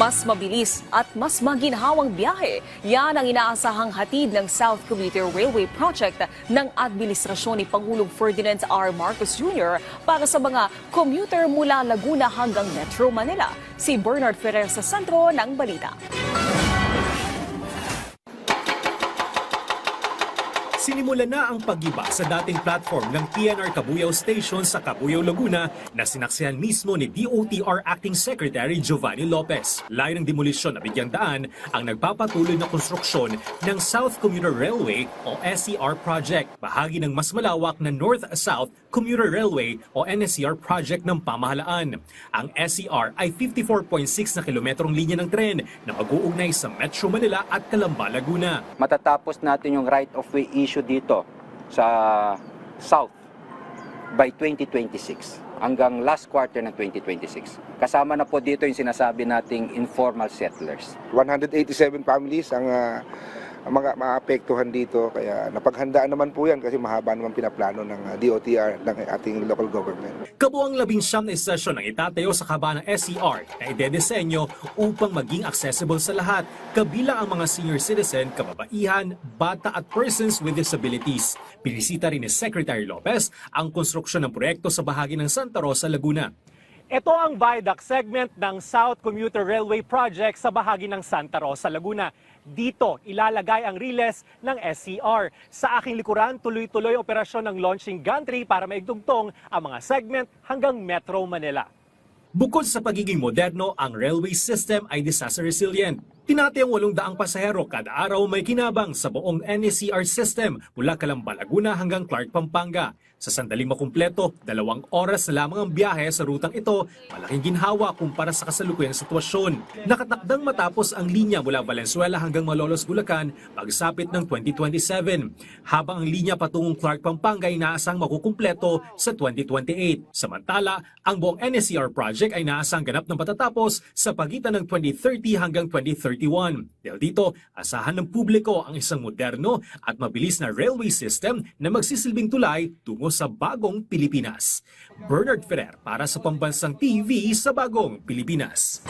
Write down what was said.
Mas mabilis at mas maginhawang biyahe, yan ang inaasahang hatid ng South Commuter Railway Project ng administrasyon ni Pangulong Ferdinand R. Marcos Jr. para sa mga commuter mula Laguna hanggang Metro Manila. Si Bernard Ferrer sa sentro ng balita. Sinimulan na ang pag-iba sa dating platform ng PNR Cabuyao Station sa Cabuyao, Laguna na sinaksihan mismo ni DOTR Acting Secretary Giovanni Lopez. Layo ng demolisyon na bigyang daan ang nagpapatuloy na konstruksyon ng South Commuter Railway o SCR project, bahagi ng mas malawak na North-South Commuter Railway o NSCR project ng pamahalaan. Ang SCR ay 54.6 na kilometrong linya ng tren na mag-uugnay sa Metro Manila at Calamba, Laguna. Matatapos natin yung right-of-way issue dito sa South by 2026 hanggang last quarter ng 2026. Kasama na po dito yung sinasabi nating informal settlers. 187 families ang mga maapektuhan dito, kaya napaghandaan naman po yan kasi mahaba naman pinaplano ng DOTR ng ating local government. Kabuang 19 na istasyon ang itatayo sa kaba ng SCR na idedesenyo upang maging accessible sa lahat, kabilang ang mga senior citizen, kababaihan, bata at persons with disabilities. Binisita rin ni Secretary Lopez ang konstruksyon ng proyekto sa bahagi ng Santa Rosa, Laguna. Ito ang viaduct segment ng South Commuter Railway Project sa bahagi ng Santa Rosa, Laguna. Dito ilalagay ang riles ng SCR. Sa aking likuran, tuloy-tuloy operasyon ng launching gantry para maigdugtong ang mga segment hanggang Metro Manila. Bukod sa pagiging moderno, ang railway system ay disaster resilient. Tinatayang 800 pasahero kada araw may kinabang sa buong NSCR system mula Calamba, Laguna hanggang Clark, Pampanga. Sa sandaling makumpleto, 2 oras na lamang ang biyahe sa rutang ito, malaking ginhawa kumpara sa kasalukuyang sitwasyon. Nakatakdang matapos ang linya mula Valenzuela hanggang Malolos, Bulacan pagsapit ng 2027, habang ang linya patungong Clark, Pampanga ay inaasang makukumpleto sa 2028. Samantala, ang buong NSCR project ay inaasang ganap ng patatapos sa pagitan ng 2030 hanggang 2031. Dahil dito, asahan ng publiko ang isang moderno at mabilis na railway system na magsisilbing tulay tungo sa bagong Pilipinas. Bernard Ferrer para sa Pambansang TV sa Bagong Pilipinas.